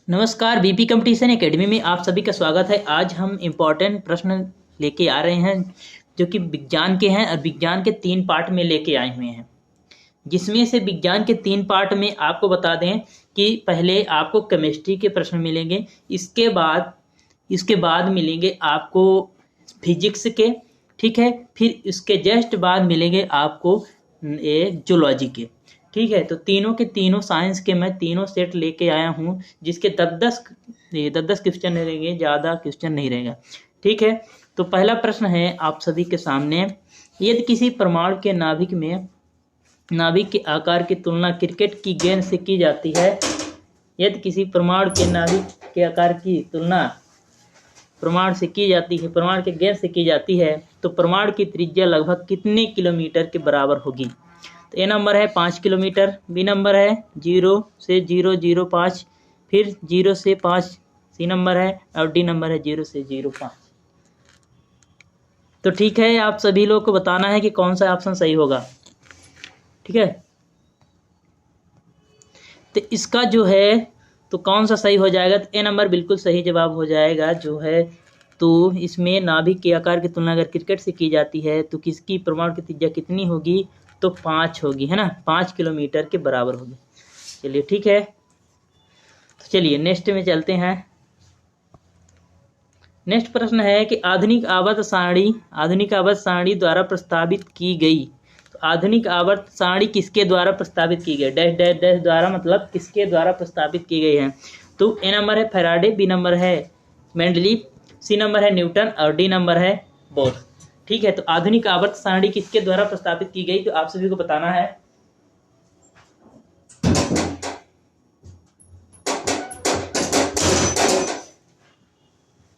नमस्कार, BP competition academy में आप सभी का स्वागत है। आज हम इम्पोर्टेंट प्रश्न लेके आ रहे हैं जो कि विज्ञान के हैं और विज्ञान के 3 पार्ट में लेके आए हुए हैं। जिसमें से विज्ञान के 3 पार्ट में आपको बता दें कि पहले आपको केमिस्ट्री के प्रश्न मिलेंगे, इसके बाद मिलेंगे आपको फिजिक्स के, ठीक है। फिर इसके जस्ट बाद मिलेंगे आपको जूलॉजी के, ठीक है। तो तीनों के तीनों साइंस के मैं तीनों सेट लेके आया हूँ, जिसके 10-10 क्वेश्चन रहेंगे, ज़्यादा क्वेश्चन नहीं रहेगा, ठीक है। तो पहला प्रश्न है आप सभी के सामने, यदि किसी परमाणु के नाभिक के आकार की तुलना क्रिकेट की गेंद से की जाती है, यदि किसी परमाणु के नाभिक के आकार की तुलना परमाणु के गेंद से की जाती है तो परमाणु की त्रिज्या लगभग कितने किलोमीटर के बराबर होगी। तो ए नंबर है 5 किलोमीटर, बी नंबर है 0 से 0.05, फिर 0 से 5 सी नंबर है और डी नंबर है 0 से 0.5। तो ठीक है, आप सभी लोग को बताना है कि कौन सा ऑप्शन सही होगा, ठीक है। तो इसका जो है तो कौन सा सही हो जाएगा, तो ए नंबर बिल्कुल सही जवाब हो जाएगा जो है। तो इसमें नाभिक के आकार की तुलना अगर क्रिकेट से की जाती है तो किसकी परमाणु की त्रिज्या कितनी होगी, तो 5 होगी, है ना, 5 किलोमीटर के बराबर होगी। चलिए ठीक है, तो चलिए नेक्स्ट में चलते हैं। नेक्स्ट प्रश्न है कि आधुनिक आवर्त सारणी द्वारा प्रस्तावित की गई। तो आधुनिक आवर्त सारणी किसके द्वारा प्रस्तावित की गई, डैश डैश डैश द्वारा, मतलब किसके द्वारा प्रस्तावित की गई है। तो ए नंबर है फैराडे, बी नंबर है मेंडलीव, सी नंबर है न्यूटन और डी नंबर है बोर, ठीक है। तो आधुनिक आवर्त सारणी किसके द्वारा प्रस्तावित की गई, तो आप सभी को बताना है।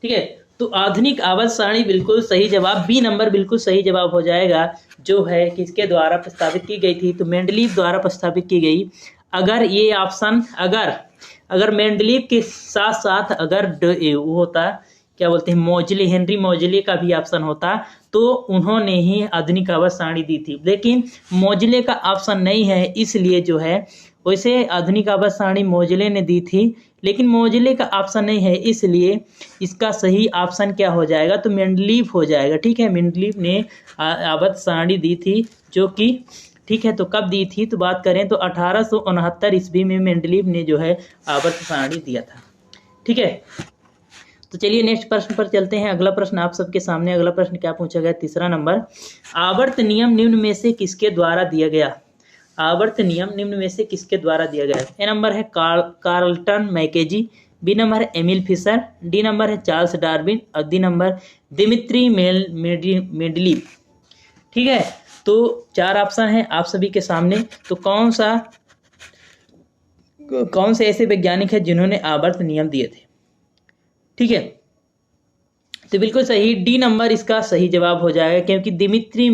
ठीक है, तो आधुनिक आवर्त सारणी बिल्कुल सही जवाब, बी नंबर बिल्कुल सही जवाब हो जाएगा, जो है किसके द्वारा प्रस्तावित की गई थी, तो मेंडलीव द्वारा प्रस्तावित की गई। अगर ये ऑप्शन अगर मेंडलीव के साथ साथ अगर वो होता, क्या बोलते हैं, हेनरी मोजले का भी ऑप्शन होता तो उन्होंने ही आधुनिक आवर्त सारणी दी थी, लेकिन मोजले का ऑप्शन नहीं है, इसलिए जो है वैसे आधुनिक आवर्त सारणी मोजले ने दी थी, लेकिन मोजले का ऑप्शन नहीं है, इसलिए इसका सही ऑप्शन क्या हो जाएगा, तो मेंडलीव हो जाएगा, ठीक है। मेंडलीव ने आवर्त सारणी दी थी, जो कि ठीक है। तो कब दी थी, तो बात करें तो 1869 ईस्वी में मेंडलीव ने जो है आवर्त सारणी दिया था, ठीक है। तो चलिए नेक्स्ट प्रश्न पर चलते हैं। अगला प्रश्न आप सबके सामने, अगला प्रश्न क्या पूछा गया, तीसरा नंबर, आवर्त नियम निम्न में से किसके द्वारा दिया गया। आवर्त नियम निम्न में से किसके द्वारा दिया गया। ए नंबर है कार्लटन मैकेजी, बी नंबर है एमिल फिशर, डी नंबर है चार्ल्स डार्विन और डी नंबर दिमित्री मेंडलीव, ठीक है। तो 4 ऑप्शन है आप सभी के सामने। तो कौन से ऐसे वैज्ञानिक है जिन्होंने आवर्त नियम दिए थे, ठीक है। तो बिल्कुल सही, डी नंबर इसका सही जवाब हो जाएगा, क्योंकि दिमित्री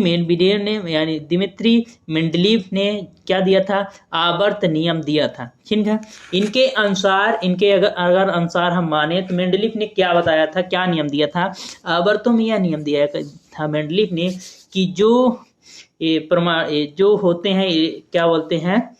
मेंडलीव ने क्या दिया था, आवर्त नियम दिया था, ठीक है। इनके अगर अनुसार हम माने तो मेंडलीव ने क्या बताया था, क्या नियम दिया था, आवर्तों में यह नियम दिया था मेंडलीव ने कि जो होते हैं, क्या बोलते हैं,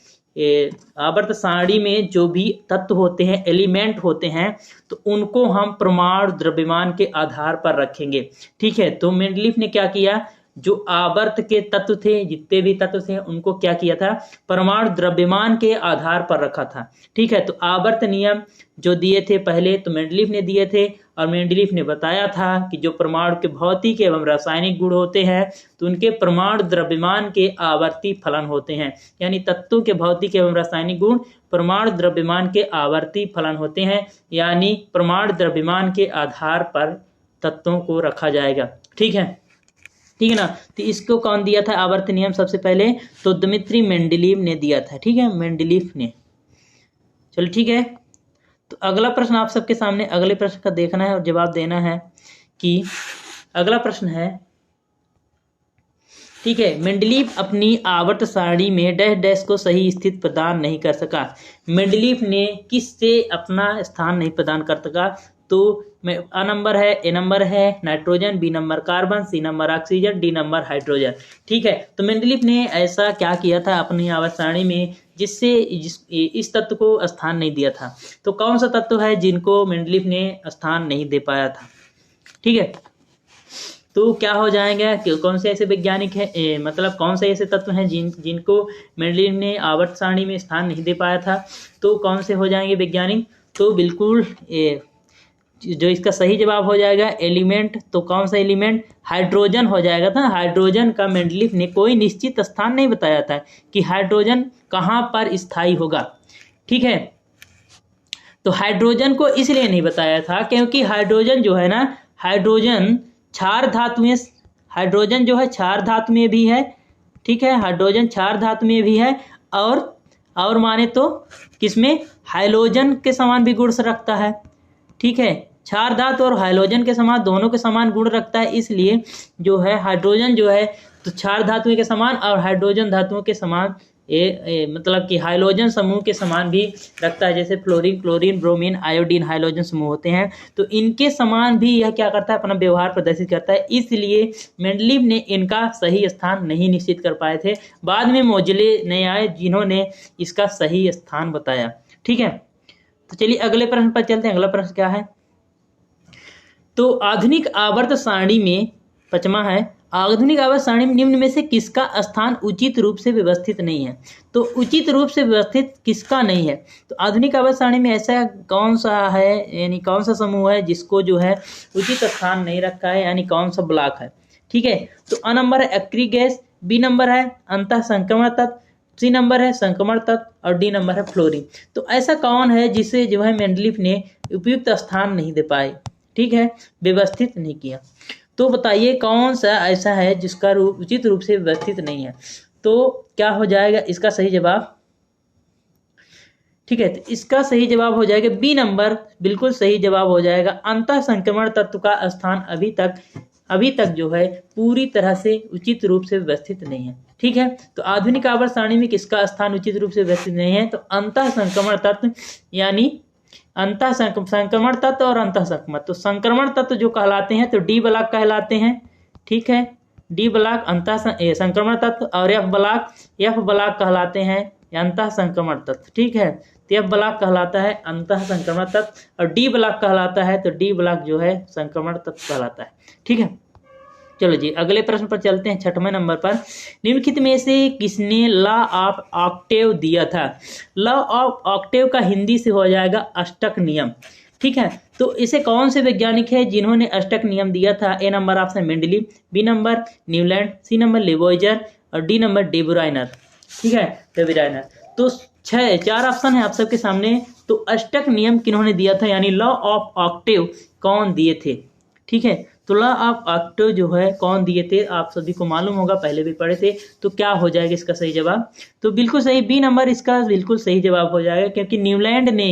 आवर्त सारणी में जो भी तत्व होते हैं, एलिमेंट होते हैं, तो उनको हम परमाणु द्रव्यमान के आधार पर रखेंगे, ठीक है। तो मेंडलीव ने क्या किया, जो आवर्त के तत्व थे, जितने भी तत्व थे, उनको क्या किया था, परमाणु द्रव्यमान के आधार पर रखा था, ठीक है। तो आवर्त नियम जो दिए थे पहले, तो मेंडलीव ने दिए थे, और मेंडलीव ने बताया था कि जो परमाणु के भौतिक एवं रासायनिक गुण होते हैं, तो उनके परमाणु द्रव्यमान के आवर्ती फलन होते हैं, यानी तत्वों के भौतिक एवं रासायनिक गुण परमाणु द्रव्यमान के आवर्ती फलन होते हैं, यानी परमाणु द्रव्यमान के आधार पर तत्वों को रखा जाएगा, ठीक है ना। तो इसको कौन दिया था आवर्त नियम सबसे पहले, तो दिमित्री मेंडलीव ने दिया था, ठीक है, मेंडलीव ने। चलो ठीक है, तो अगला प्रश्न आप सबके सामने, अगले प्रश्न का देखना है और जवाब देना है कि अगला प्रश्न है, ठीक है, मेंडलीव अपनी आवर्त सारणी में डैश डैश को सही स्थिति प्रदान नहीं कर सका। मेंडलीव ने किससे अपना स्थान नहीं प्रदान कर सका, तो ए नंबर है nitrogen, B number carbon, C number oxygen, D number hydrogen, ठीक है। तो मेंडलीव ने ऐसा क्या किया था अपनी आवर्त सारणी में जिससे इस तत्व को स्थान नहीं दिया था। तो कौन सा तत्व है जिनको मेंडलीफ ने स्थान नहीं दे पाया था? ठीक है, तो क्या हो जाएगा कि कौन से ऐसे वैज्ञानिक हैं, मतलब कौन से ऐसे तत्व हैं जिनको मेंडलीफ ने आवर्त सारणी में स्थान नहीं दे पाया था? तो कौन से हो जाएंगे वैज्ञानिक? तो बिल्कुल जो इसका सही जवाब हो जाएगा एलिमेंट, तो कौन सा एलिमेंट? हाइड्रोजन हो जाएगा था। हाइड्रोजन का मेंडलीफ ने कोई निश्चित स्थान नहीं बताया था कि हाइड्रोजन कहाँ पर स्थायी होगा। ठीक है, तो हाइड्रोजन को इसलिए नहीं बताया था क्योंकि हाइड्रोजन जो है ना, हाइड्रोजन क्षार धातु में, हाइड्रोजन जो है क्षार धातु में भी है। ठीक है, हाइड्रोजन क्षार धातु में भी है और माने तो किसमें? हाइलोजन के समान भी गुण रखता है। ठीक है, क्षार धातु और हाइलोजन के समान, दोनों के समान गुण रखता है, इसलिए जो है हाइड्रोजन जो है तो क्षार धातुओं के समान और हाइड्रोजन धातुओं के समान मतलब कि हाइलोजन समूह के समान भी रखता है। जैसे fluorine, chlorine, bromine, iodine halogen समूह होते हैं, तो इनके समान भी यह क्या करता है? अपना व्यवहार प्रदर्शित करता है। इसलिए मेंडलीफ ने इनका सही स्थान नहीं निश्चित कर पाए थे। बाद में मोजले ने आए जिन्होंने इसका सही स्थान बताया। ठीक है, तो चलिए अगले प्रश्न पर चलते हैं। अगला प्रश्न क्या है? तो आधुनिक आवर्त सारणी में 5वां है, आधुनिक आवर्त सारणी में निम्न में से किसका स्थान उचित रूप से व्यवस्थित नहीं है? तो उचित रूप से व्यवस्थित किसका नहीं है? तो आधुनिक आवर्त सारणी में ऐसा कौन सा है, यानी कौन सा समूह है जिसको जो है उचित स्थान नहीं रखा है, यानी कौन सा ब्लॉक है? ठीक है, तो अ नंबर है एक्री गैस, बी नंबर है अंतः संक्रमण तत्व, सी नंबर है संक्रमण तत्व और डी नंबर है फ्लोरीन। तो ऐसा कौन है जिसे जो है मेंडलीफ ने उपयुक्त स्थान नहीं दे पाए? ठीक है, व्यवस्थित नहीं किया। तो बताइए कौन सा ऐसा है जिसका उचित रूप से व्यवस्थित नहीं है? तो क्या हो जाएगा इसका सही जवाब? ठीक है, तो इसका सही जवाब हो जाएगा बी नंबर, बिल्कुल सही जवाब हो जाएगा। अंतः संक्रमण तत्व का स्थान अभी तक जो है पूरी तरह से उचित रूप से व्यवस्थित नहीं है। ठीक है, तो आधुनिक आवर्त सारणी में किसका स्थान उचित रूप से व्यवस्थित नहीं है? तो अंतः संक्रमण तत्व, यानी अंतः संक्रमण तत्व और अंतः संक्रमण। तो संक्रमण तत्व जो कहलाते हैं तो डी ब्लॉक कहलाते हैं। ठीक है, डी ब्लॉक अंतः संक्रमण तत्व और एफ ब्लॉक कहलाते हैं अंतः संक्रमण तत्व। ठीक है, तो एफ ब्लॉक कहलाता है अंतः संक्रमण तत्व और डी ब्लॉक कहलाता है, तो डी ब्लॉक जो है संक्रमण तत्व कहलाता है। ठीक है, चलो जी अगले प्रश्न पर चलते हैं। 6वें नंबर पर, निम्नलिखित में से किसने लॉ ऑफ ऑक्टेव दिया था? लॉ ऑफ ऑक्टेव का हिंदी से हो जाएगा अष्टक नियम। ठीक है, तो इसे कौन से वैज्ञानिक है जिन्होंने अष्टक नियम दिया था? A number option Mendeleev, B number Newland, C number Lavoisier और डी नंबर डेब्रुइनर। ठीक है, डेब्रुइनर। तो 4 ऑप्शन है आप सबके सामने। तो अष्टक नियम किन्होंने दिया था, यानी लॉ ऑफ ऑक्टेव कौन दिए थे? ठीक है, तो लॉ ऑफ ऑक्टेव जो है कौन दिए थे आप सभी को मालूम होगा, पहले भी पढ़े थे। तो क्या हो जाएगा इसका सही जवाब? तो बिल्कुल सही, बी नंबर इसका बिल्कुल सही जवाब हो जाएगा, क्योंकि न्यूलैंड ने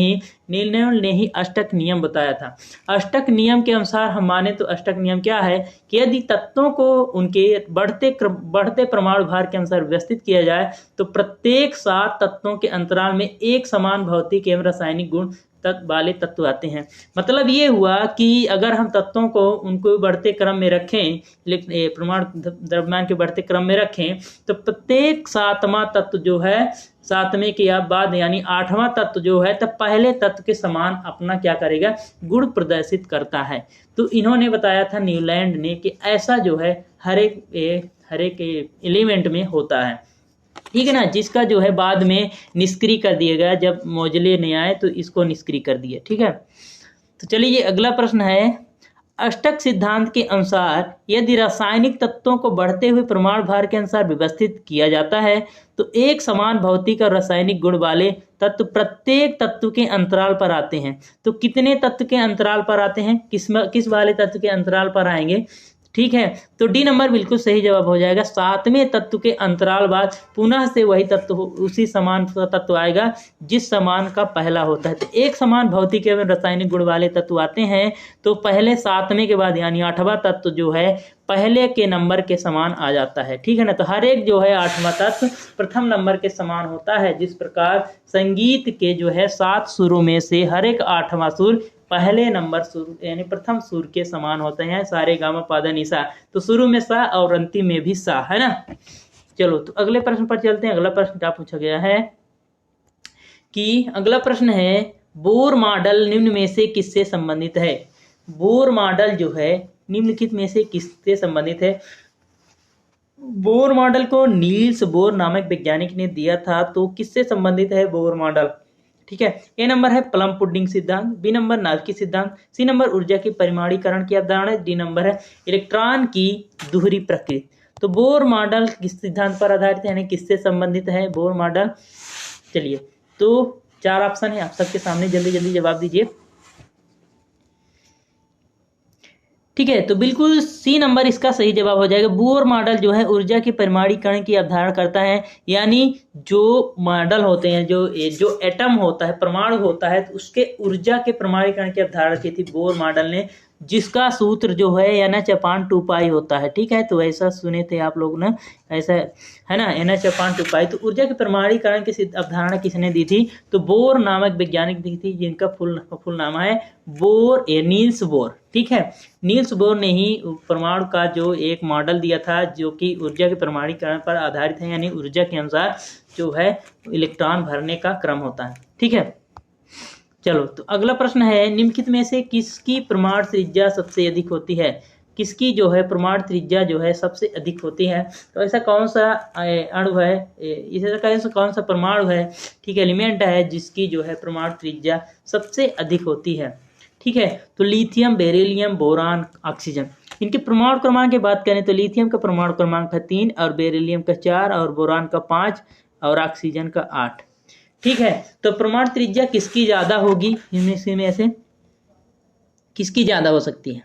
ही अष्टक नियम बताया था। अष्टक नियम के अनुसार हम माने तो अष्टक नियम क्या है कि यदि तत्वों को उनके बढ़ते परमाणु भार के अनुसार व्यवस्थित किया जाए तो प्रत्येक 7 तत्वों के अंतराल में एक समान भौतिक एवं रासायनिक गुण वाले तत्व आते हैं। मतलब ये हुआ कि अगर हम तत्वों को उनको बढ़ते क्रम में रखें, परमाणु द्रव्यमान के बढ़ते क्रम में रखें, तो प्रत्येक 7वां तत्व जो है 7वें के बाद यानी 8वां तत्व जो है तब पहले तत्व के समान अपना क्या करेगा? गुण प्रदर्शित करता है। तो इन्होंने बताया था न्यूलैंड ने कि ऐसा जो है हर एक एलिमेंट में होता है। ठीक है ना, जिसका जो है बाद में निष्क्रिय कर दिया गया, जब मोजले ने आए तो इसको निष्क्रिय कर दिया। ठीक है, तो चलिए ये अगला प्रश्न है। अष्टक सिद्धांत के अनुसार यदि रासायनिक तत्वों को बढ़ते हुए परमाणु भार के अनुसार व्यवस्थित किया जाता है तो एक समान भौतिक और रासायनिक गुण वाले तत्व प्रत्येक तत्व के अंतराल पर आते हैं। तो कितने तत्व के अंतराल पर आते हैं? किस वाले तत्व के अंतराल पर आएंगे? ठीक है, तो डी नंबर बिल्कुल सही जवाब हो जाएगा। 7वें तत्व के अंतराल बाद पुनः से वही तत्व उसी समान तत्व आएगा जिस समान का पहला होता है। तो एक समान भौतिक एवं रासायनिक गुण वाले तत्व आते हैं तो पहले 7वें के बाद यानी 8वां तत्व जो है पहले के नंबर के समान आ जाता है। ठीक है ना, तो हर एक जो है 8वां तत्व प्रथम नंबर के समान होता है। जिस प्रकार संगीत के जो है 7 सुरों में से हर एक 8वां सुर पहले नंबर सुर यानी प्रथम सुर के समान होते हैं, सारे गामा पादा निसा। तो शुरू में सा और अंतिम में भी सा, है ना। चलो तो अगले प्रश्न पर चलते हैं। अगला प्रश्न क्या पूछा गया है? कि अगला प्रश्न है बोर मॉडल निम्न में से किससे संबंधित है। बोर मॉडल जो है निम्नलिखित में से किससे संबंधित है। बोर मॉडल को नील्स बोर नामक वैज्ञानिक ने दिया था, तो किससे संबंधित है बोर मॉडल। ठीक है, ए नंबर है प्लम पुडिंग सिद्धांत, बी नंबर नाभिकीय सिद्धांत, सी नंबर ऊर्जा के परिमाणीकरण की अवधारणा, डी नंबर है इलेक्ट्रॉन की दोहरी प्रकृति। तो बोर मॉडल किस सिद्धांत पर आधारित है, यानी किससे संबंधित है बोर मॉडल। चलिए, तो 4 ऑप्शन है आप सबके सामने, जल्दी जल्दी जवाब दीजिए। ठीक है, तो बिल्कुल सी नंबर इसका सही जवाब हो जाएगा। बोर मॉडल जो है ऊर्जा के परिमाणीकरण की अवधारणा करता है, यानी जो मॉडल होते हैं, जो एटम होता है, परमाणु होता है, तो उसके ऊर्जा के परिमाणीकरण की अवधारणा की थी बोर मॉडल ने, जिसका सूत्र जो है NH/2π होता है। ठीक है, तो ऐसा सुने थे आप लोग ना, ऐसा है ना, NH/2π। तो ऊर्जा के परिमाणीकरण की अवधारणा किसने दी थी, तो बोर नामक वैज्ञानिक दी थी, जिनका फुल नाम है नील्स बोर। ठीक है, नील्स बोर ने ही परमाणु का जो एक मॉडल दिया था, जो कि ऊर्जा के परिमाणीकरण पर आधारित है, यानी ऊर्जा के अनुसार जो है इलेक्ट्रॉन भरने का क्रम होता है। ठीक है, चलो, तो अगला प्रश्न है निम्नलिखित में से किसकी परमाणु त्रिज्या सबसे अधिक होती है। किसकी जो है परमाणु त्रिज्या जो है सबसे अधिक होती है। तो ऐसा कौन सा अणु है, ऐसा कौन सा परमाणु है, ठीक है, एलिमेंट है, जिसकी जो है परमाणु त्रिज्या सबसे अधिक होती है। ठीक है, तो लिथियम, बेरिलियम, बोरान, ऑक्सीजन। इनके परमाणु क्रमांक की बात करें तो लिथियम का परमाणु क्रमांक है 3 और बेरिलियम का 4 और बोरान का 5 और ऑक्सीजन का 8। ठीक है, तो परमाणु त्रिज्या किसकी ज्यादा होगी, इनमें में से किसकी ज्यादा हो सकती है।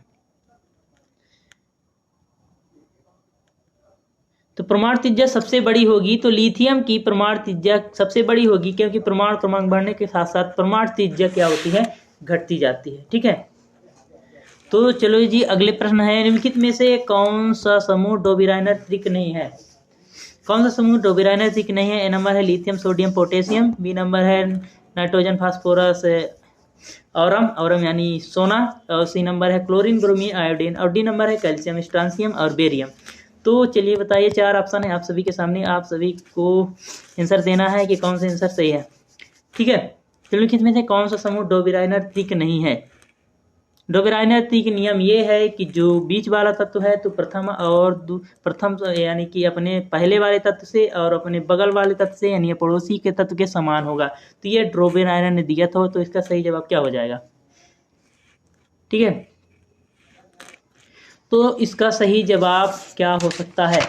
तो परमाणु त्रिज्या सबसे बड़ी होगी, तो लिथियम की परमाणु त्रिज्या सबसे बड़ी होगी, क्योंकि परमाणु क्रमांक बढ़ने के साथ साथ परमाणु त्रिज्या क्या होती है, घटती जाती है। ठीक है, तो चलो जी, अगले प्रश्न है निम्नलिखित में से कौन सा समूह डोबीराइनर त्रिक नहीं है। कौन सा समूह डोबीराइनर त्रिक नहीं है। ए नंबर है lithium, sodium, potassium, B number है नाइट्रोजन, फास्फोरस, औरम यानी सोना, और सी नंबर है क्लोरीन, ब्रोमीन, आयोडीन, और डी नंबर है कैल्शियम, स्ट्रांसियम और बेरियम। तो चलिए बताइए, 4 ऑप्शन है आप सभी के सामने, आप सभी को आंसर देना है कि कौन सा आंसर सही है। ठीक है, निम्नलिखित में से कौन सा समूह डोबीराइनर त्रिक नहीं है। डोबेराइनर त्रिक नियम ये है कि जो बीच वाला तत्व है, तो प्रथम यानी कि अपने पहले वाले तत्व से और अपने बगल वाले तत्व से यानी पड़ोसी के तत्व के समान होगा। तो ये डोबेराइनर ने दिया था, तो इसका सही जवाब क्या हो जाएगा। ठीक है, तो इसका सही जवाब क्या हो सकता है।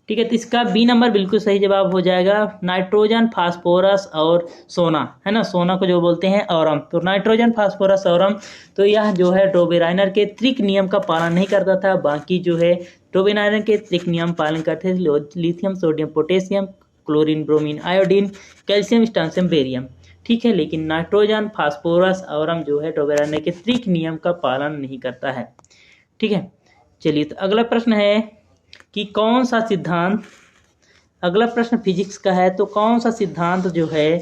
ठीक है, तो इसका बी नंबर बिल्कुल सही जवाब हो जाएगा, नाइट्रोजन, फास्फोरस और सोना, है ना, सोना को जो बोलते हैं औरम। तो नाइट्रोजन, फास्फोरस, औरम, तो यह जो है डोबेराइनर के त्रिक नियम का पालन नहीं करता था। बाकी जो है डोबेराइनर के त्रिक नियम पालन करते थे, lithium, sodium, potassium, chlorine, bromine, iodine, calcium, strontium, barium. ठीक है, लेकिन नाइट्रोजन, फास्फोरस, औरम जो है डोबेराइनर के त्रिक नियम का पालन नहीं करता है। ठीक है, चलिए, तो अगला प्रश्न है कि कौन सा सिद्धांत, अगला प्रश्न फिजिक्स का है, तो कौन सा सिद्धांत जो है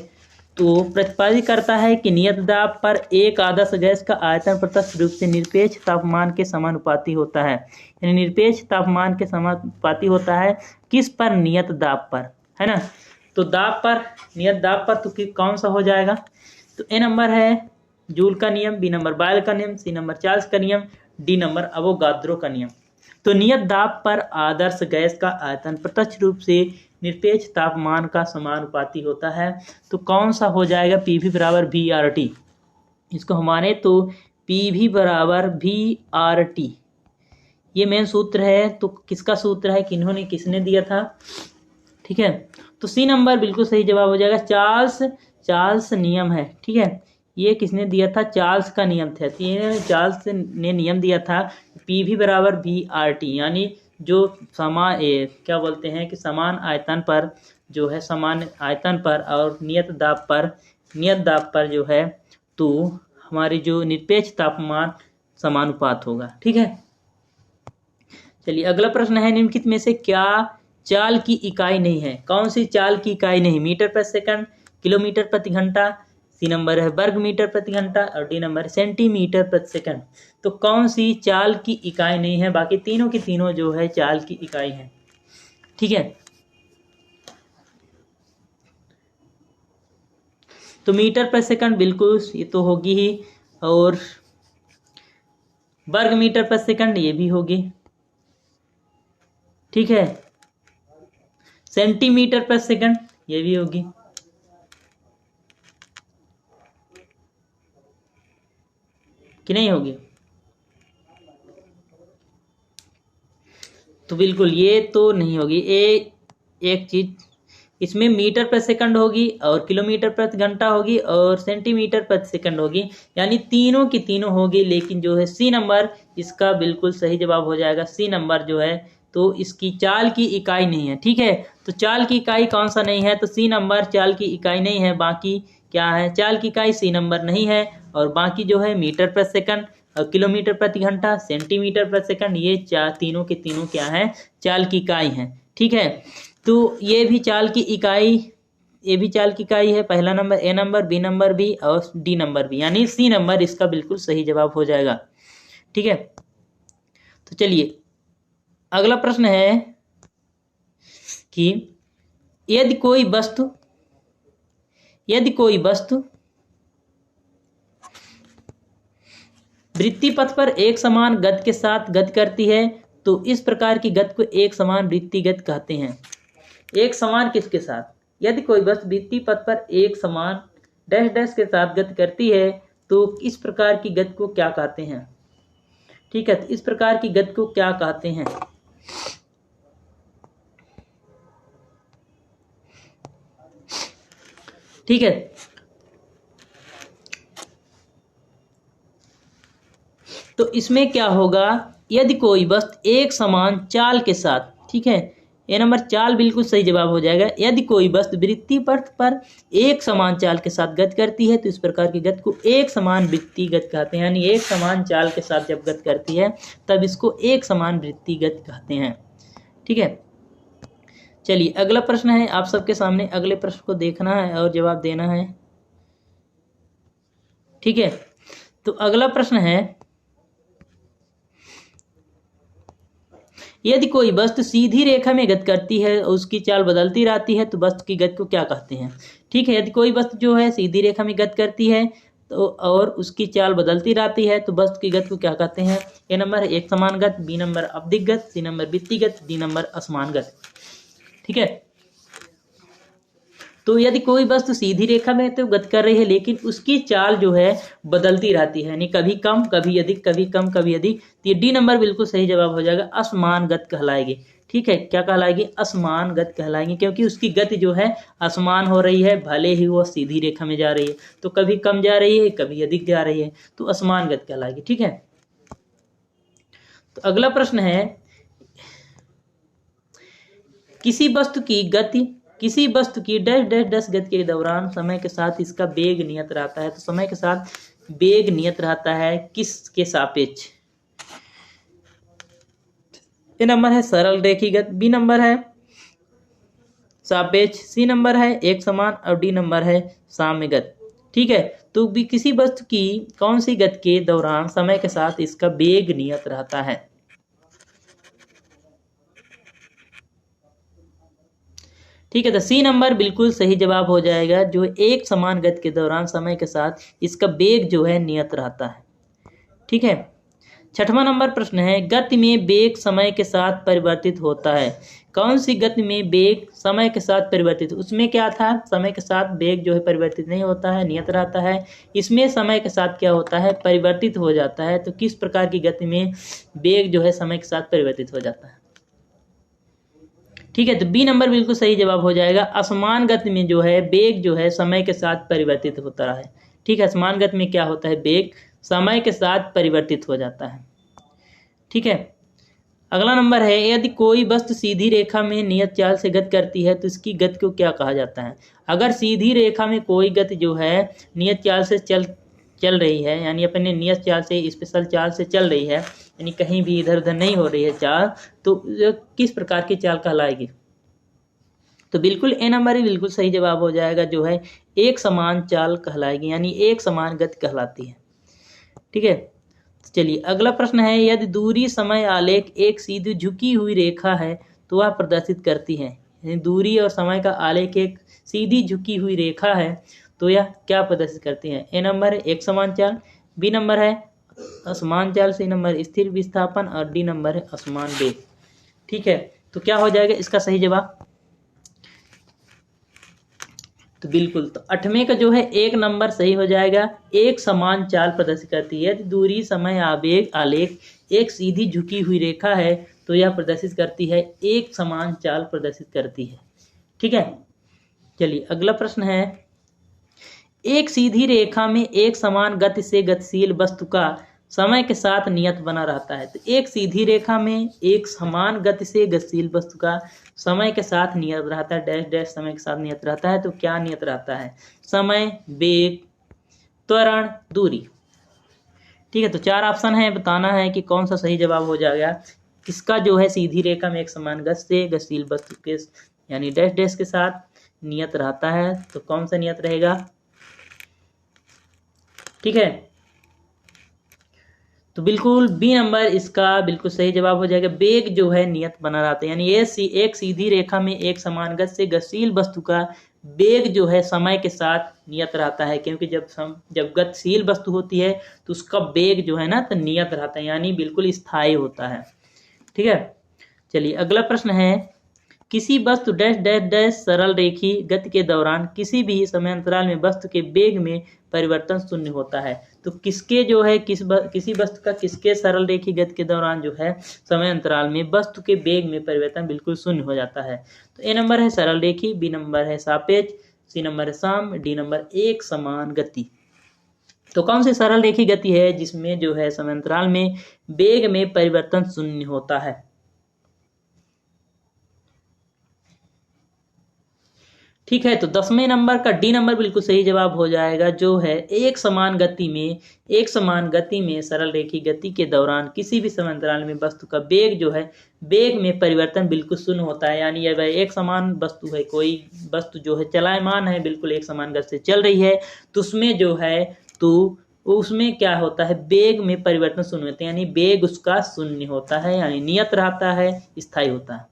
तो प्रतिपादित करता है कि नियत दाब पर एक आदर्श गैस का आयतन प्रत्यक्ष रूप से निरपेक्ष तापमान के समानुपाती होता है। यानी निरपेक्ष तापमान के समानुपाती होता है किस पर, नियत दाब पर, है ना। तो दाब पर, नियत दाब पर, तो कौन सा हो जाएगा। तो ए नंबर है जूल का नियम, बी नंबर बायल का नियम, सी नंबर चार्ल्स का नियम, डी नंबर अवोगाद्रो का नियम। तो नियत दाब पर आदर्श गैस का आयतन प्रत्यक्ष रूप से निरपेक्ष तापमान का समानुपाती होता है। तो कौन सा हो जाएगा, PV बराबर VRT। इसको हमारे तो PV बराबर VRT, ये मेन सूत्र है। तो किसका सूत्र है, किसने दिया था। ठीक है, तो सी नंबर बिल्कुल सही जवाब हो जाएगा, चार्ल्स नियम है। ठीक है, ये किसने दिया था, चार्ल्स का नियम था। चार्ल्स ने नियम दिया था PV बराबर VRT, यानी जो क्या बोलते हैं कि समान आयतन पर जो है, समान आयतन पर और नियत दाब पर जो है, तो हमारी जो निरपेक्ष तापमान समानुपात होगा। ठीक है, चलिए, अगला प्रश्न है निम्नलिखित में से क्या चाल की इकाई नहीं है। कौन सी चाल की इकाई नहीं, मीटर प्रति सेकंड, किलोमीटर प्रति घंटा, सी नंबर है वर्ग मीटर प्रति घंटा, और डी नंबर सेंटीमीटर प्रति सेकंड। तो कौन सी चाल की इकाई नहीं है, बाकी तीनों की तीनों जो है चाल की इकाई है। ठीक है, तो मीटर पर सेकंड बिल्कुल ये तो होगी ही, और वर्ग मीटर पर सेकंड ये भी होगी, ठीक है। सेंटीमीटर पर सेकंड ये भी होगी, कि नहीं होगी? तो बिल्कुल ये तो नहीं होगी। एक चीज इसमें मीटर प्रति सेकंड होगी और किलोमीटर प्रति घंटा होगी और सेंटीमीटर प्रति सेकंड होगी, यानी तीनों की तीनों होगी। लेकिन जो है सी नंबर इसका बिल्कुल सही जवाब हो जाएगा। सी नंबर जो है तो इसकी चाल की इकाई नहीं है, ठीक है। तो चाल की इकाई कौन सा नहीं है? तो सी नंबर चाल की इकाई नहीं है। बाकी क्या है? चाल की इकाई सी नंबर नहीं है, और बाकी जो है मीटर प्रति सेकंड और किलोमीटर प्रति घंटा, सेंटीमीटर प्रति सेकंड, ये तीनों के तीनों क्या है? चाल की इकाई है, ठीक है। तो ये भी चाल की इकाई, ये भी चाल की इकाई है। पहला number A number, B number भी और डी नंबर भी, यानी सी नंबर इसका बिल्कुल सही जवाब हो जाएगा, ठीक है। तो चलिए अगला प्रश्न है कि यदि कोई वस्तु वृत्ति पथ पर एक समान गति के साथ गति करती है तो इस प्रकार की गति को एक समान वृत्ति गति कहते हैं। एक समान किसके साथ? यदि कोई वस्तु वृत्ति पथ पर एक समान डैश डैश के साथ गति करती है तो इस प्रकार की गति को क्या कहते हैं? ठीक है, तो इस प्रकार की गति को क्या कहते हैं? ठीक है, तो इसमें क्या होगा? यदि कोई वस्तु एक समान चाल के साथ, ठीक है, ये नंबर चाल बिल्कुल सही जवाब हो जाएगा। यदि कोई वस्तु वृत्तीय पथ पर एक समान चाल के साथ गति करती है तो इस प्रकार की गति को एक समान वृत्तीय गति कहते हैं। यानी एक समान चाल के साथ जब गति करती है तब इसको एक समान वृत्तीय गति कहते हैं, ठीक है। चलिए अगला प्रश्न है आप सबके सामने। अगले प्रश्न को देखना है और जवाब देना है, ठीक है। तो अगला प्रश्न है, यदि कोई वस्तु सीधी रेखा में गति करती है और उसकी चाल बदलती रहती है तो वस्तु की गति को क्या कहते हैं? ठीक है, यदि कोई वस्तु जो है सीधी रेखा में गति करती है तो और उसकी चाल बदलती रहती है तो वस्तु की गति को क्या कहते हैं? ए नंबर एक समान गति, बी नंबर आवधिक गति, सी नंबर वृत्तीय गति, डी नंबर असमान गति, ठीक है। तो यदि कोई वस्तु सीधी रेखा में तो गति कर रही है लेकिन उसकी चाल जो है बदलती रहती है, यानी कभी कम कभी अधिक, कभी कम कभी अधिक, तो ये डी नंबर बिल्कुल सही जवाब हो जाएगा। असमान गति कहलाएगी, ठीक है। क्या कहलाएगी? असमान गति कहलाएगी, क्योंकि उसकी गति जो है असमान हो रही है, भले ही वो सीधी रेखा में जा रही है। तो कभी कम जा रही है, कभी अधिक जा रही है, तो असमान गति कहलाएगी, ठीक है। तो अगला प्रश्न है, किसी वस्तु की डैश डैश डैश गति के दौरान समय के साथ इसका वेग नियत रहता है। तो समय के साथ वेग नियत रहता है किसके सापेक्ष? ए नंबर है सरल रेखीय गति, बी नंबर है सापेक्ष, सी नंबर है एक समान और डी नंबर है साम्य गति, ठीक है। तो भी किसी वस्तु की कौन सी गति के दौरान समय के साथ इसका वेग नियत रहता है? ठीक है, तो सी नंबर बिल्कुल सही जवाब हो जाएगा। जो एक समान गति के दौरान समय के साथ इसका वेग जो है नियत रहता है, ठीक है। छठवां नंबर प्रश्न है, गति में वेग समय के साथ परिवर्तित होता है। कौन सी गति में वेग समय के साथ परिवर्तित? उसमें क्या था? समय के साथ वेग जो है परिवर्तित नहीं होता है, नियत रहता है। इसमें समय के साथ क्या होता है? परिवर्तित हो जाता है। तो किस प्रकार की गति में वेग जो है समय के साथ परिवर्तित हो जाता है? ठीक है, तो बी नंबर बिल्कुल सही जवाब हो जाएगा। असमान गति में जो है वेग जो है समय के साथ परिवर्तित होता है, ठीक है। असमान गति में क्या होता है? वेग समय के साथ परिवर्तित हो जाता है, ठीक है। अगला नंबर है, यदि कोई वस्तु सीधी रेखा में नियत चाल से गति करती है तो इसकी गति को क्या कहा जाता है? अगर सीधी रेखा में कोई गति जो है नियत चाल से चल रही है, यानी अपने नियत चाल से स्पेशल चाल से चल रही है, यानी कहीं भी इधर उधर नहीं हो रही है चाल, तो किस प्रकार की चाल कहलाएगी? तो बिल्कुल ए नंबर ही बिल्कुल सही जवाब हो जाएगा। जो है एक समान चाल कहलाएगी, यानी एक समान गति कहलाती है, ठीक है। तो चलिए अगला प्रश्न है, यदि दूरी समय आलेख एक सीधी झुकी हुई रेखा है तो वह प्रदर्शित करती है। यानी दूरी और समय का आलेख एक सीधी झुकी हुई रेखा है तो यह क्या प्रदर्शित करती है? ए नंबर है एक समान चाल, बी नंबर है असमान चाल, सी नंबर स्थिर विस्थापन और डी नंबर है असमान वेग। ठीक है, तो क्या हो जाएगा इसका सही जवाब? तो बिल्कुल, तो 8वें का जो है एक नंबर सही हो जाएगा। एक समान चाल प्रदर्शित करती है। दूरी, समय, आवेग, आलेख एक सीधी झुकी हुई रेखा है तो यह प्रदर्शित करती है एक समान चाल प्रदर्शित करती है। ठीक है, चलिए अगला प्रश्न है, एक सीधी रेखा में एक समान गति से गतिशील वस्तु का समय के साथ नियत बना रहता है। तो एक सीधी रेखा में एक समान गति से गतिशील वस्तु का समय के साथ नियत रहता है, डैश डैश समय के साथ नियत रहता है। तो क्या नियत रहता है? समय, वेग, त्वरण, दूरी। ठीक है, तो 4 ऑप्शन है, बताना है कि कौन सा सही जवाब हो जाएगा। किसका जो है सीधी रेखा में एक समान गति से गतिशील वस्तु के यानी डैश डैश के साथ नियत रहता है, तो कौन सा नियत रहेगा? ठीक है, तो बिल्कुल बी नंबर इसका बिल्कुल सही जवाब हो जाएगा। वेग जो है नियत बना रहता है, यानी ये एक सीधी रेखा में एक समान गति से गतिशील वस्तु का वेग जो है समय के साथ नियत रहता है, क्योंकि जब गतिशील वस्तु होती है तो उसका वेग जो है ना तो नियत रहता है, यानी बिल्कुल स्थायी होता है। ठीक है, चलिए अगला प्रश्न है, किसी वस्तु डैश डैश डैश सरल रेखी गति के दौरान किसी भी समय अंतराल में वस्तु के वेग में परिवर्तन शून्य होता है। तो किसके जो है किसी वस्तु का किसके सरल रेखी गति के दौरान जो है समय अंतराल में वस्तु के वेग में परिवर्तन बिल्कुल शून्य हो जाता है। तो ए नंबर है सरल रेखी, बी नंबर है सापेक्ष, सी नंबर है सम, डी नंबर एक समान गति। तो कौन सी सरल रेखी गति है जिसमें जो है समय अंतराल में वेग में परिवर्तन शून्य होता है? ठीक है, तो 10वें नंबर का डी नंबर बिल्कुल सही जवाब हो जाएगा, जो है एक समान गति में सरल रेखी गति के दौरान किसी भी समय अंतराल में वस्तु का वेग जो है वेग में परिवर्तन बिल्कुल शून्य होता है। यानी अगर एक समान वस्तु है, कोई वस्तु जो है चलायमान है, बिल्कुल एक समान गति से चल रही है, तो उसमें जो है तो उसमें क्या होता है, वेग में परिवर्तन शून्य होता है, यानी वेग उसका शून्य होता है, यानी नियत रहता है, स्थायी होता है।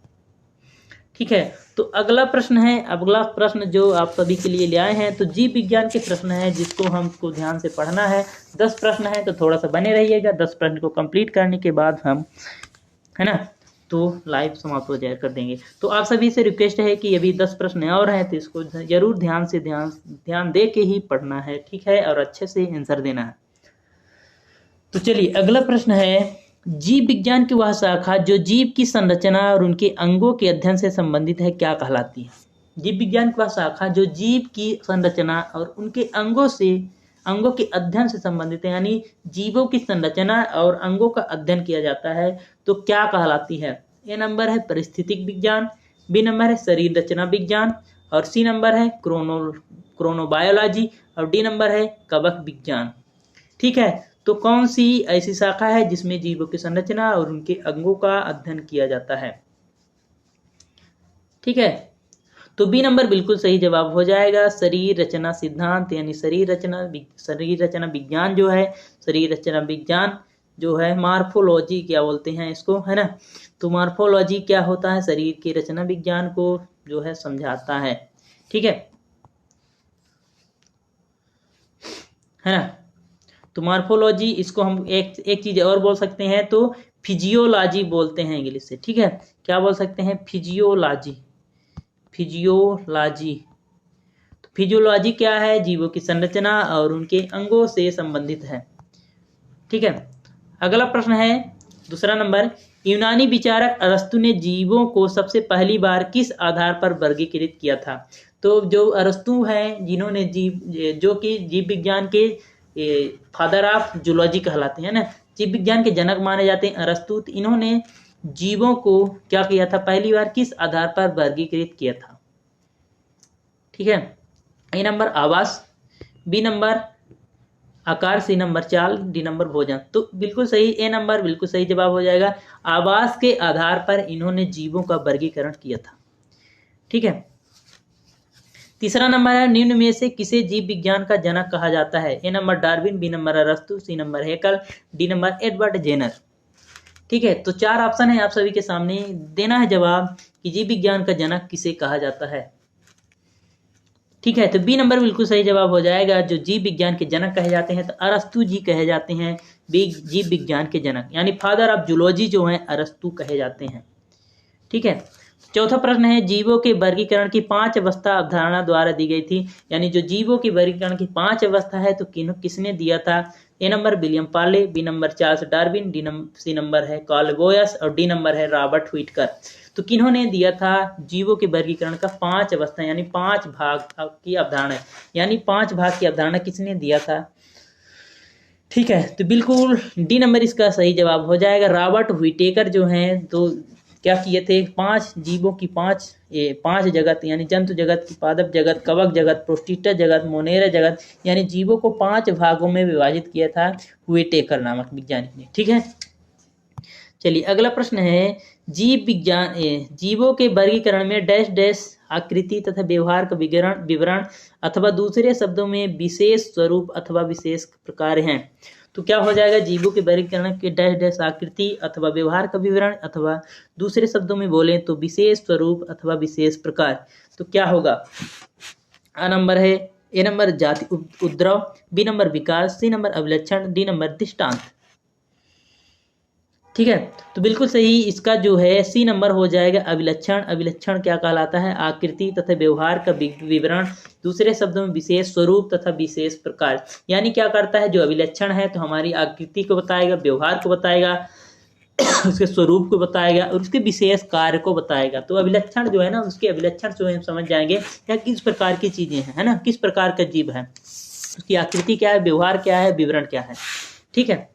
ठीक है, तो अगला प्रश्न जो आप सभी के लिए ले आए हैं, तो जीव विज्ञान के प्रश्न है जिसको हमको ध्यान से पढ़ना है। 10 प्रश्न है, तो थोड़ा सा बने रहिएगा। 10 प्रश्न को कंप्लीट करने के बाद हम है ना तो लाइव समाप्त हो जाए कर देंगे। तो आप सभी से रिक्वेस्ट है कि अभी 10 प्रश्न और हैं, तो इसको जरूर ध्यान दे के ही पढ़ना है। ठीक है, और अच्छे से आंसर देना है। तो चलिए अगला प्रश्न है, जीव विज्ञान की वह शाखा जो जीव की संरचना और उनके अंगों के अध्ययन से संबंधित है, क्या कहलाती है? जीव विज्ञान की वह शाखा जो जीव की संरचना और उनके अंगों के अध्ययन से संबंधित है, यानी जीवों की संरचना और अंगों का अध्ययन किया जाता है, तो क्या कहलाती है? ए नंबर है परिस्थितिक विज्ञान, बी नंबर है शरीर रचना विज्ञान और सी नंबर है क्रोनोबायोलॉजी और डी नंबर है कवक विज्ञान। ठीक है, तो कौन सी ऐसी शाखा है जिसमें जीवों की संरचना और उनके अंगों का अध्ययन किया जाता है? ठीक है, तो बी नंबर बिल्कुल सही जवाब हो जाएगा, शरीर रचना सिद्धांत, यानी शरीर रचना विज्ञान जो है, शरीर रचना विज्ञान जो है मार्फोलॉजी क्या बोलते हैं इसको, है ना। तो मार्फोलॉजी क्या होता है? शरीर की रचना विज्ञान को जो है समझाता है। ठीक है ना। तो मार्फोलॉजी इसको हम एक चीज और बोल सकते हैं, तो फिजियोलॉजी बोलते हैं इंग्लिश से। ठीक है, क्या बोल सकते हैं? फिजियोलॉजी। तो फिजियोलॉजी क्या है? जीवों की संरचना और उनके अंगों से संबंधित है। ठीक है, अगला प्रश्न है दूसरा नंबर, यूनानी विचारक अरस्तु ने जीवों को सबसे पहली बार किस आधार पर वर्गीकृत किया था? तो जो अरस्तु हैं जिन्होंने जो कि जीव विज्ञान के फादर ऑफ जूलॉजी कहलाते हैं ना, जीव विज्ञान के जनक माने जाते हैं अरस्तु। इन्होंने जीवों को क्या किया था? पहली बार किस आधार पर वर्गीकृत किया था? ठीक है, ए नंबर आवास, बी नंबर आकार, सी नंबर चाल, डी नंबर भोजन। तो बिल्कुल सही, ए नंबर बिल्कुल सही जवाब हो जाएगा। आवास के आधार पर इन्होंने जीवों का वर्गीकरण किया था। ठीक है, तीसरा नंबर है, निम्न में से किसे जीव विज्ञान का जनक कहा जाता है? A number Darwin, B number अरस्तु, C number Haeckel, D number Edward Jenner. ठीक है, तो 4 ऑप्शन है, आप सभी के सामने देना है जवाब कि जीव विज्ञान का जनक किसे कहा जाता है। ठीक है, तो बी नंबर बिल्कुल सही जवाब हो जाएगा। जो जीव विज्ञान के जनक कहे जाते हैं तो अरस्तु जी कहे जाते हैं जीव विज्ञान के जनक, यानी फादर ऑफ जूलॉजी जो हैं अरस्तु कहे जाते हैं। ठीक है, चौथा प्रश्न है जीवों के वर्गीकरण की 5 अवस्था अवधारणा द्वारा दी गई थी, यानी जो जीवों के वर्गीकरण की 5 अवस्था है तो किसने दिया था? A number William Parley, B number Charles Darwin, C number है कार्ल बोयस और डी नंबर है रॉबर्ट व्हिटकर। तो किन्होंने दिया था जीवों के वर्गीकरण का 5 अवस्था यानी 5 भाग की अवधारणा, यानी 5 भाग की अवधारणा किसने दिया था? ठीक है, तो बिल्कुल डी नंबर इसका सही जवाब हो जाएगा। रॉबर्ट व्हिटेकर जो हैं तो क्या किए थे? 5 जीवों की 5 जगत यानी जंतु जगत, पादप जगत, कवक जगत, प्रोस्टिटा जगत, मोनेरा जगत, यानी जीवों को 5 भागों में विभाजित किया था व्हिटेकर नामक विज्ञानी ने। ठीक है, चलिए अगला प्रश्न है जीवों के वर्गीकरण में डैश डैश आकृति तथा व्यवहार का विवरण अथवा दूसरे शब्दों में विशेष स्वरूप अथवा विशेष प्रकार हैं। तो क्या हो जाएगा? जीवों के वर्गीकरण के डैश डैश आकृति अथवा व्यवहार का विवरण अथवा दूसरे शब्दों में बोले तो विशेष स्वरूप अथवा विशेष प्रकार। तो क्या होगा? आ नंबर है ए नंबर जाति उपद्रव, बी नंबर विकास, सी नंबर अभिलक्षण, डी नंबर दृष्टांत। ठीक है, तो बिल्कुल सही इसका जो है सी नंबर हो जाएगा अभिलक्षण। अभिलक्षण क्या कहलाता है? आकृति तथा व्यवहार का विवरण, दूसरे शब्दों में विशेष स्वरूप तथा विशेष प्रकार। यानी क्या करता है? जो अभिलक्षण है तो हमारी आकृति को बताएगा, व्यवहार को बताएगा, उसके स्वरूप को बताएगा और उसके विशेष कार्य को बताएगा। तो अभिलक्षण जो है ना, उसके अभिलक्षण से हम समझ जाएंगे या किस प्रकार की चीजें हैं, है ना, किस प्रकार का जीव है, उसकी आकृति क्या है, व्यवहार क्या है, विवरण क्या है। ठीक है,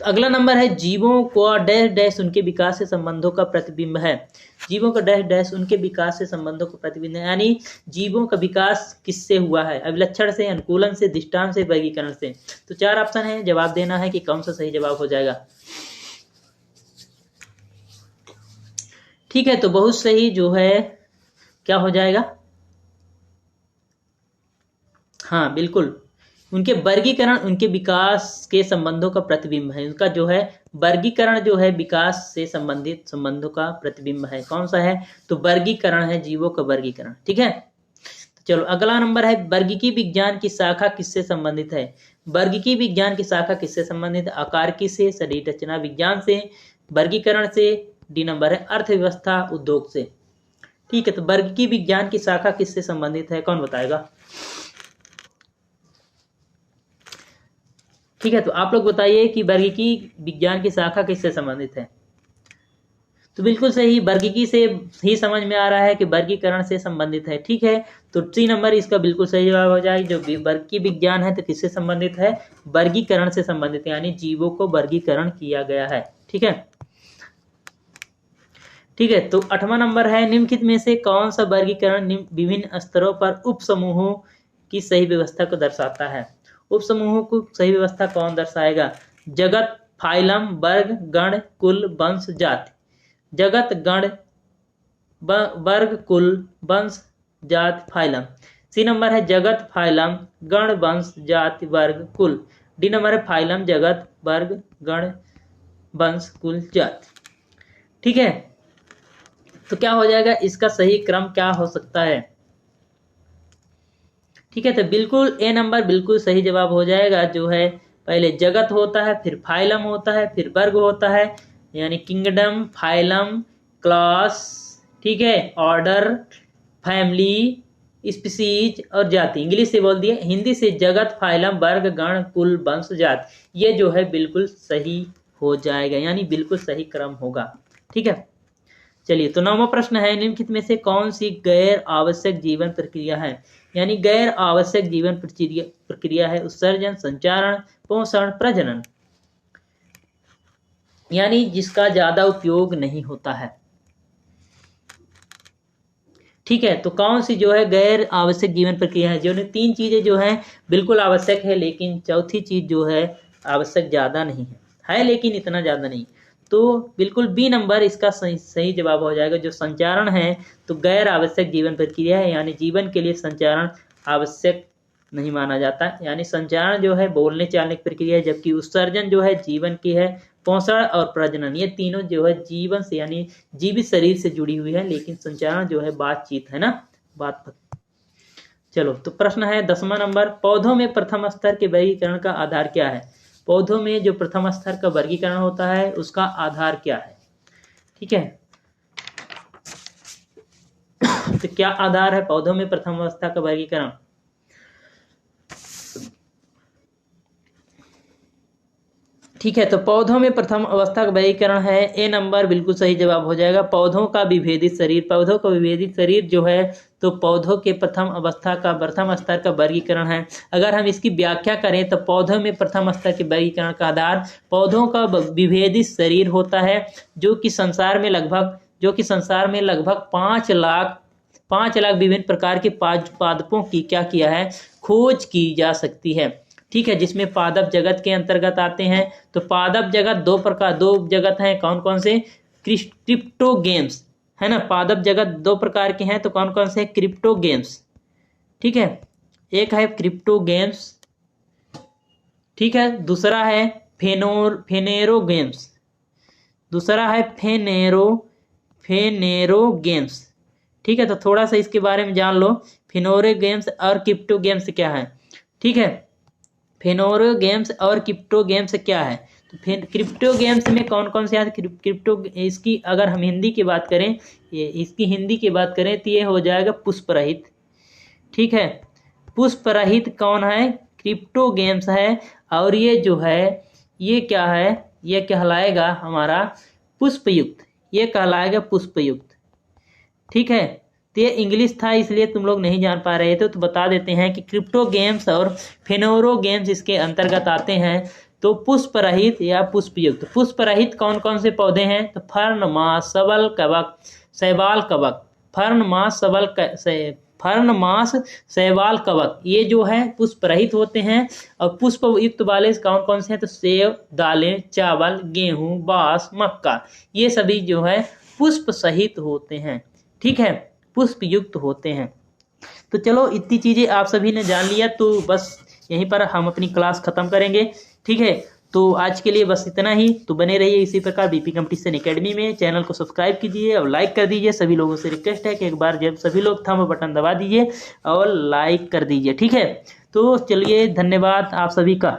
तो अगला नंबर है जीवों को डैश डैश उनके विकास से संबंधों का प्रतिबिंब है। जीवों का डैश डैश उनके विकास से संबंधों का प्रतिबिंब है, यानी जीवों का विकास किससे हुआ है? अभिलक्षण से, अनुकूलन से, दृष्टांत से, वर्गीकरण से। तो 4 ऑप्शन है, जवाब देना है कि कौन सा सही जवाब हो जाएगा। ठीक है, तो बहुत सही जो है क्या हो जाएगा? हाँ बिल्कुल, उनके वर्गीकरण उनके विकास के संबंधों का प्रतिबिंब है। उनका जो है वर्गीकरण जो है विकास से संबंधित संबंधों का प्रतिबिंब है। कौन सा है? तो वर्गीकरण है, जीवों का वर्गीकरण। ठीक है, तो चलो अगला नंबर है वर्गीकी विज्ञान की शाखा किससे संबंधित है? वर्गीकी विज्ञान की शाखा किससे संबंधित है? आकारिकी से, शरीर रचना विज्ञान से, वर्गीकरण से, डी नंबर है अर्थव्यवस्था उद्योग से। ठीक है, तो वर्गीकी विज्ञान की शाखा किससे संबंधित है? कौन बताएगा? ठीक है, तो आप लोग बताइए कि वर्गीकी विज्ञान की शाखा किससे संबंधित है? तो बिल्कुल सही, वर्गीकी से ही समझ में आ रहा है कि वर्गीकरण से संबंधित है। ठीक है, तो सी नंबर इसका बिल्कुल सही जवाब हो जाएगा। जो वर्गीकी विज्ञान है तो किससे संबंधित है? वर्गीकरण से संबंधित है, यानी जीवों को वर्गीकरण किया गया है। ठीक है, ठीक है, तो 8वां नंबर है निम्नलिखित में से कौन सा वर्गीकरण विभिन्न स्तरों पर उप समूहों की सही व्यवस्था को दर्शाता है? उप समूहों को सही व्यवस्था कौन दर्शाएगा? जगत, फाइलम, वर्ग, गण, कुल, वंश, जाति। जगत, गण, वर्ग, कुल, वंश, जाति, फाइलम। सी नंबर है जगत, फाइलम, गण, वंश, जाति, वर्ग, कुल। डी नंबर है फाइलम, जगत, वर्ग, गण, वंश, कुल, जाति। ठीक है, तो क्या हो जाएगा? इसका सही क्रम क्या हो सकता है? ठीक है, तो बिल्कुल ए नंबर बिल्कुल सही जवाब हो जाएगा। जो है पहले जगत होता है, फिर फाइलम होता है, फिर वर्ग होता है, यानी किंगडम, फाइलम, क्लास, ठीक है, ऑर्डर, फैमिली, स्पीसीज और जाति। इंग्लिश से बोल दिया, हिंदी से जगत, फाइलम, वर्ग, गण, कुल, वंश, जाति। ये जो है बिल्कुल सही हो जाएगा, यानी बिल्कुल सही क्रम होगा। ठीक है, चलिए तो 9वां प्रश्न है निम्नलिखित में से कौन सी गैर आवश्यक जीवन प्रक्रिया है? यानी गैर आवश्यक जीवन प्रक्रिया है उत्सर्जन, संचारण, पोषण, प्रजनन, यानी जिसका ज्यादा उपयोग नहीं होता है। ठीक है, तो कौन सी जो है गैर आवश्यक जीवन प्रक्रिया है? जो 3 चीजें जो है बिल्कुल आवश्यक है, लेकिन चौथी चीज जो है आवश्यक ज्यादा नहीं है लेकिन इतना ज्यादा नहीं। तो बिल्कुल बी नंबर इसका सही जवाब हो जाएगा। जो संचारण है तो गैर आवश्यक जीवन प्रक्रिया है, यानी जीवन के लिए संचारण आवश्यक नहीं माना जाता। यानी संचारण जो है बोलने चालने की प्रक्रिया है, जबकि उत्सर्जन जो है जीवन की है, पोषण और प्रजनन ये तीनों जो है जीवन से यानी जीवित शरीर से जुड़ी हुई है, लेकिन संचारण जो है बातचीत है ना, बात चलो तो प्रश्न है 10वां नंबर, पौधों में प्रथम स्तर के वर्गीकरण का आधार क्या है? पौधों में जो प्रथम स्तर का वर्गीकरण होता है उसका आधार क्या है? ठीक है, तो क्या आधार है पौधों में प्रथम अवस्था का वर्गीकरण? ठीक है, तो पौधों में प्रथम अवस्था का वर्गीकरण है ए नंबर, बिल्कुल सही जवाब हो जाएगा। पौधों का विभेदित शरीर, पौधों का विभेदित शरीर जो है तो पौधों के प्रथम अवस्था का प्रथम स्तर का वर्गीकरण है। अगर हम इसकी व्याख्या करें तो पौधों में प्रथम स्तर के वर्गीकरण का आधार पौधों का विभेदित शरीर होता है, जो कि संसार में लगभग 5 लाख विभिन्न प्रकार के पादपों की क्या किया है, खोज की जा सकती है। ठीक है, जिसमें पादप जगत के अंतर्गत आते हैं। तो पादप जगत दो जगत हैं, कौन कौन से? क्रिप्टोगेम्स, है ना। पादप जगत 2 प्रकार के हैं, तो कौन कौन से? क्रिप्टोगेम्स। ठीक है, एक है क्रिप्टोगेम्स, ठीक है, दूसरा है फेनेरोगेम्स, दूसरा है फेनेरोगेम्स। ठीक है, तो थोड़ा सा इसके बारे में जान लो, फेनेरोगेम्स और क्रिप्टोगेम्स क्या है। ठीक है, फेनेरो गेम्स और क्रिप्टो गेम्स क्या है? तो फिर क्रिप्टो गेम्स में कौन कौन से आते? क्रिप्टो, इसकी अगर हम हिंदी की बात करें, इसकी हिंदी की बात करें तो ये हो जाएगा पुष्प रहित। ठीक है, पुष्प रहित कौन है? क्रिप्टो गेम्स है। और ये जो है ये क्या है? ये कहलाएगा हमारा पुष्पयुक्त, ये कहलाएगा पुष्पयुक्त। ठीक है, तो ये इंग्लिश था इसलिए तुम लोग नहीं जान पा रहे थे, तो बता देते हैं कि क्रिप्टो गेम्स और फेनोरो गेम्स इसके अंतर्गत आते हैं। तो पुष्प रहित या पुष्पयुक्त। पुष्प रहित कौन कौन से पौधे हैं? तो फर्न, मास, सबल कवक, शैवाल कवक। फर्न, मास, शैवाल कवक, ये जो है पुष्प रहित होते हैं। और पुष्प युक्त वाले कौन कौन से हैं? तो सेब, दालें, चावल, गेहूं, बांस, मक्का, ये सभी जो है पुष्प सहित होते हैं। ठीक है, पुष्प युक्त होते हैं। तो चलो इतनी चीजें आप सभी ने जान लिया, तो बस यहीं पर हम अपनी क्लास खत्म करेंगे। ठीक है, तो आज के लिए बस इतना ही। तो बने रहिए इसी प्रकार बीपी कंपटीशन एकेडमी में। चैनल को सब्सक्राइब कीजिए और लाइक कर दीजिए। सभी लोगों से रिक्वेस्ट है कि एक बार जब सभी लोग थंब बटन दबा दीजिए और लाइक कर दीजिए। ठीक है, तो चलिए, धन्यवाद आप सभी का।